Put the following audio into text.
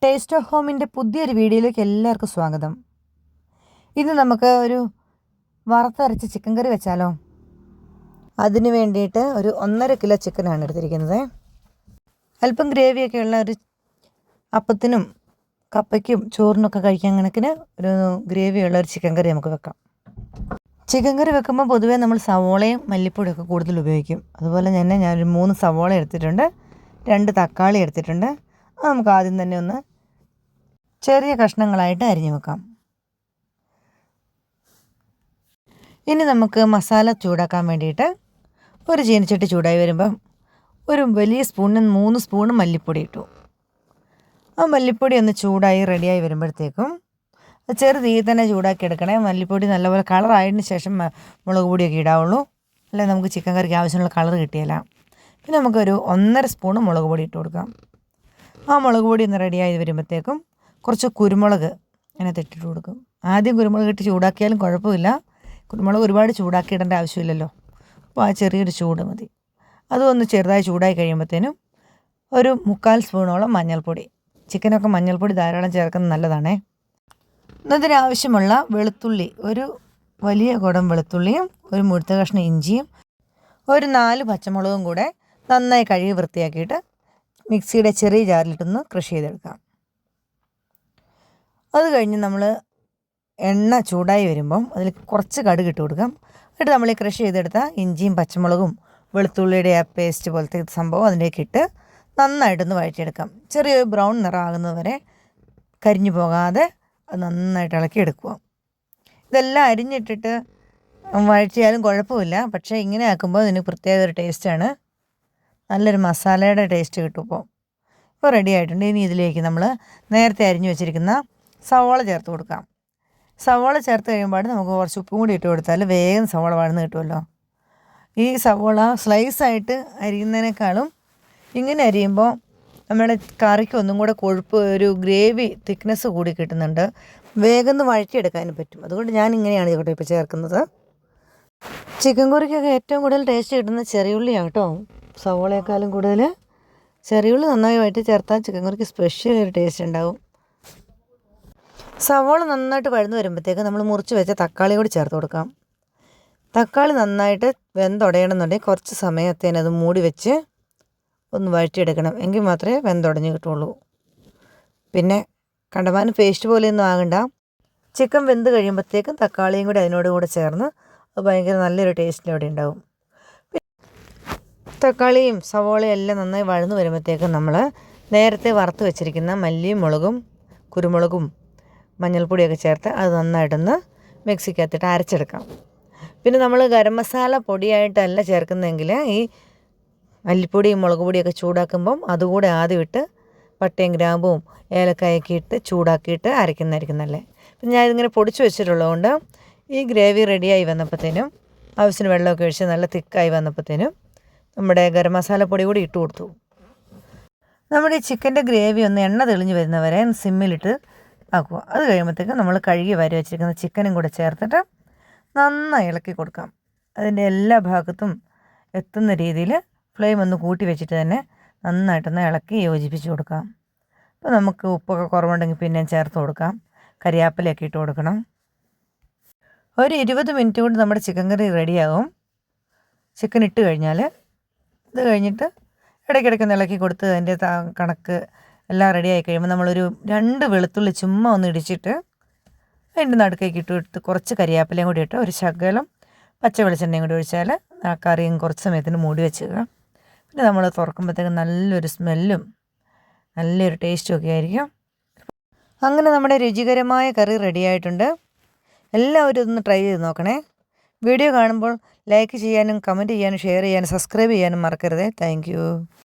Taste of ഹോമിൻ്റെ പുതിയൊരു വീഡിയോയിലേക്ക് എല്ലാവർക്കും സ്വാഗതം. ഇന്ന് നമുക്ക് ഒരു വറുത്തരച്ച ചിക്കൻ കറി വെച്ചാലോ? അതിന് വേണ്ടിയിട്ട് ഒരു 1.5 കിലോ ചിക്കനാണ് എടുത്തിരിക്കുന്നത്. അല്പം ഗ്രേവിയൊക്കെയുള്ള ഒരു അപ്പത്തിനും കപ്പയ്ക്കും ചോറിനൊക്കെ കഴിക്കാൻ കണക്കിന് ഒരു ഗ്രേവിയുള്ള ഒരു ചിക്കൻ കറി നമുക്ക് വെക്കാം. ചിക്കൻ കറി വെക്കുമ്പോൾ പൊതുവേ നമ്മൾ സവോളയും മല്ലിപ്പൊടിയൊക്കെ കൂടുതൽ ഉപയോഗിക്കും. അതുപോലെ തന്നെ ഞാനൊരു 3 സവോള എടുത്തിട്ടുണ്ട്, 2 തക്കാളി എടുത്തിട്ടുണ്ട്. അത് നമുക്ക് ആദ്യം തന്നെ ഒന്ന് ചെറിയ കഷ്ണങ്ങളായിട്ട് അരിഞ്ഞു വെക്കാം. ഇനി നമുക്ക് മസാല ചൂടാക്കാൻ വേണ്ടിയിട്ട് ഒരു ചീനച്ചട്ടി ചൂടായി വരുമ്പം ഒരു വലിയ സ്പൂണിന് 3 സ്പൂണ് മല്ലിപ്പൊടി ഇട്ടു. ആ മല്ലിപ്പൊടി ഒന്ന് ചൂടായി റെഡിയായി വരുമ്പോഴത്തേക്കും ചെറു തീ തന്നെ ചൂടാക്കി എടുക്കണേ. മല്ലിപ്പൊടി നല്ലപോലെ കളറായതിന് ശേഷം മുളക് പൊടിയൊക്കെ ഇടാവുള്ളൂ, അല്ലെങ്കിൽ നമുക്ക് ചിക്കൻ കറിക്ക് ആവശ്യമുള്ള കളർ കിട്ടിയില്ല. പിന്നെ നമുക്കൊരു 1.5 സ്പൂണ് മുളക് പൊടി ഇട്ട് കൊടുക്കാം. ആ മുളക് പൊടി ഒന്ന് റെഡിയായി വരുമ്പോഴത്തേക്കും കുറച്ച് കുരുമുളക് അതിനകത്ത് ഇട്ടിട്ട് കൊടുക്കും. ആദ്യം കുരുമുളക് ഇട്ട് ചൂടാക്കിയാലും കുഴപ്പമില്ല, കുരുമുളക് ഒരുപാട് ചൂടാക്കി ഇടേണ്ട ആവശ്യമില്ലല്ലോ. അപ്പോൾ ആ ചെറിയൊരു ചൂട് മതി. അതൊന്ന് ചെറുതായി ചൂടായി കഴിയുമ്പോഴത്തേനും ഒരു 3/4 സ്പൂണോളം മഞ്ഞൾപ്പൊടി. ചിക്കനൊക്കെ മഞ്ഞൾപ്പൊടി ധാരാളം ചേർക്കുന്നത് നല്ലതാണേ. ഇതിനാവശ്യമുള്ള വെളുത്തുള്ളി, ഒരു വലിയ കുടം വെളുത്തുള്ളിയും ഒരു മുഴുത്ത കഷ്ണം ഇഞ്ചിയും ഒരു 4 പച്ചമുളകും കൂടെ നന്നായി കഴുകി വൃത്തിയാക്കിയിട്ട് മിക്സിയുടെ ചെറിയ ജാറിലിട്ടൊന്ന് ക്രഷ് ചെയ്തെടുക്കാം. അത് കഴിഞ്ഞ് നമ്മൾ എണ്ണ ചൂടായി വരുമ്പം അതിൽ കുറച്ച് കടുക് ഇട്ട് കൊടുക്കാം. എന്നിട്ട് നമ്മൾ ഈ ക്രഷ് ചെയ്തെടുത്ത ഇഞ്ചിയും പച്ചമുളകും വെളുത്തുള്ളിയുടെ ആ പേസ്റ്റ് പോലത്തെ സംഭവം അതിലേക്ക് ഇട്ട് നന്നായിട്ടൊന്ന് വഴറ്റിയെടുക്കാം. ചെറിയൊരു ബ്രൗൺ നിറമാകുന്നത് വരെ കരിഞ്ഞു പോകാതെ അത് നന്നായിട്ട് ഇളക്കി എടുക്കുക. ഇതെല്ലാം അരിഞ്ഞിട്ടിട്ട് വഴറ്റിയാലും കുഴപ്പമില്ല, പക്ഷേ ഇങ്ങനെ ആക്കുമ്പോൾ ഇതിന് പ്രത്യേക ഒരു ടേസ്റ്റാണ്. നല്ലൊരു മസാലയുടെ ടേസ്റ്റ് കിട്ടും. ഇപ്പോൾ റെഡി ആയിട്ടുണ്ട്. ഇനി ഇതിലേക്ക് നമ്മൾ നേരത്തെ അരിഞ്ഞു വെച്ചിരിക്കുന്ന സവോള ചേർത്ത് കൊടുക്കാം. സവോള ചേർത്ത് കഴിയുമ്പോൾ നമുക്ക് കുറച്ച് ഉപ്പും കൂടി ഇട്ട് കൊടുത്താൽ വേഗം സവോള വഴന്ന് കിട്ടുമല്ലോ. ഈ സവോള സ്ലൈസായിട്ട് അരിയുന്നതിനേക്കാളും ഇങ്ങനെ അരിയുമ്പോൾ നമ്മുടെ കറിക്ക് ഒന്നും കൂടെ കൊഴുപ്പ്, ഒരു ഗ്രേവി തിക്നെസ് കൂടി കിട്ടുന്നുണ്ട്. വേഗം ഒന്ന് വഴറ്റിയെടുക്കാനും പറ്റും. അതുകൊണ്ട് ഞാൻ ഇങ്ങനെയാണ് ഇവിടെ ഇപ്പോൾ ചേർക്കുന്നത്. ചിക്കൻ കറിക്കൊക്കെ ഏറ്റവും കൂടുതൽ ടേസ്റ്റ് കിട്ടുന്നത് ചെറിയുള്ളിയാണ് കേട്ടോ. സവോളയേക്കാളും കൂടുതൽ ചെറിയുള്ളി നന്നായി വഴറ്റി ചേർത്താൽ ചിക്കൻ കറിക്ക് സ്പെഷ്യൽ ഒരു ടേസ്റ്റ് ഉണ്ടാവും. സവോള നന്നായിട്ട് വഴന്ന് വരുമ്പോഴത്തേക്ക് നമ്മൾ മുറിച്ച് വെച്ച തക്കാളി കൂടി ചേർത്ത് കൊടുക്കാം. തക്കാളി നന്നായിട്ട് വെന്തുടയണമെന്നുണ്ടെങ്കിൽ കുറച്ച് സമയത്തേന് അത് മൂടി വെച്ച് ഒന്ന് വഴറ്റിയെടുക്കണം. എങ്കിൽ മാത്രമേ വെന്തുടഞ്ഞ് കിട്ടുള്ളൂ. പിന്നെ കണ്ടമാനം പേസ്റ്റ് പോലെയൊന്നും ആകണ്ട. ചിക്കൻ വെന്ത് കഴിയുമ്പോഴത്തേക്കും തക്കാളിയും കൂടി അതിനോട് കൂടെ ചേർന്ന് അത് ഭയങ്കര നല്ലൊരു ടേസ്റ്റിൽ അവിടെ ഉണ്ടാവും. തക്കാളിയും സവോളയും എല്ലാം നന്നായി വഴന്ന് വരുമ്പോഴത്തേക്കും നമ്മൾ നേരത്തെ വറുത്ത് വെച്ചിരിക്കുന്ന മല്ലിയും മുളകും കുരുമുളകും മഞ്ഞൾപ്പൊടിയൊക്കെ ചേർത്ത് അത് നന്നായിട്ടൊന്ന് മിക്സിക്കകത്തിട്ട് അരച്ചെടുക്കാം. പിന്നെ നമ്മൾ ഗരം മസാല പൊടിയായിട്ടല്ല ചേർക്കുന്നതെങ്കിൽ ഈ മല്ലിപ്പൊടിയും മുളക് പൊടിയൊക്കെ ചൂടാക്കുമ്പം അതുകൂടെ ആദ്യം ഇട്ട് പട്ടയും ഗ്രാമ്പും ഏലക്കായൊക്കെ ഇട്ട് ചൂടാക്കിയിട്ട് അരയ്ക്കുന്നതായിരിക്കും നല്ലേ. പിന്നെ ഞാനിതിങ്ങനെ പൊടിച്ച് വെച്ചിട്ടുള്ളതുകൊണ്ട് ഈ ഗ്രേവി റെഡിയായി വന്നപ്പോഴത്തേനും ആവശ്യത്തിന് വെള്ളമൊക്കെ ഒഴിച്ച് നല്ല തിക്കായി വന്നപ്പോഴത്തേനും നമ്മുടെ ഗരം മസാല പൊടി കൂടി ഇട്ട് കൊടുത്തു. നമ്മുടെ ഈ ചിക്കൻ്റെ ഗ്രേവി ഒന്ന് എണ്ണ തെളിഞ്ഞ് വരുന്നവരെ സിമ്മിലിട്ട് ആക്കുക. അത് കഴിയുമ്പോഴത്തേക്കും നമ്മൾ കഴുകി വാരി വെച്ചിരിക്കുന്ന ചിക്കനും കൂടെ ചേർത്തിട്ട് നന്നായി ഇളക്കി കൊടുക്കാം. അതിൻ്റെ എല്ലാ ഭാഗത്തും എത്തുന്ന രീതിയിൽ ഫ്ലെയിം ഒന്ന് കൂട്ടി വെച്ചിട്ട് തന്നെ നന്നായിട്ടൊന്ന് ഇളക്കി യോജിപ്പിച്ച് കൊടുക്കാം. അപ്പോൾ നമുക്ക് ഉപ്പൊക്കെ കുറവുണ്ടെങ്കിൽ പിന്നെയും ചേർത്ത് കൊടുക്കാം. കരിയാപ്പിലയൊക്കെ ഇട്ട് കൊടുക്കണം. ഒരു 20 മിനിറ്റ് കൊണ്ട് നമ്മുടെ ചിക്കൻ കറി റെഡിയാകും. ചിക്കൻ ഇട്ട് കഴിഞ്ഞാൽ ഇത് കഴിഞ്ഞിട്ട് ഇടയ്ക്കിടയ്ക്ക് ഇളക്കി കൊടുത്ത് അതിൻ്റെ കണക്ക് എല്ലാം റെഡിയായി കഴിയുമ്പോൾ നമ്മളൊരു 2 വെളുത്തുള്ളി ചുമ്മാ ഒന്ന് ഇടിച്ചിട്ട് അതിൻ്റെ നടുക്കേക്ക് ഇട്ട് കൊടുത്ത് കുറച്ച് കരിയാപ്പിലയും കൂടി ഇട്ട് ഒരു ശകലം പച്ച വെളിച്ചെണ്ണയും കൂടി ഒഴിച്ചാൽ ആ കറിയും കുറച്ച് സമയത്തിന് മൂടി വെച്ചുക. പിന്നെ നമ്മൾ തുറക്കുമ്പോഴത്തേക്കും നല്ലൊരു സ്മെല്ലും നല്ലൊരു ടേസ്റ്റും ഒക്കെ ആയിരിക്കും. അങ്ങനെ നമ്മുടെ രുചികരമായ കറി റെഡിയായിട്ടുണ്ട്. എല്ലാവരും ഇതൊന്ന് ട്രൈ ചെയ്ത് നോക്കണേ. വീഡിയോ കാണുമ്പോൾ ലൈക്ക് ചെയ്യാനും കമൻറ്റ് ചെയ്യാനും ഷെയർ ചെയ്യാനും സബ്സ്ക്രൈബ് ചെയ്യാനും മറക്കരുതേ. Thank you.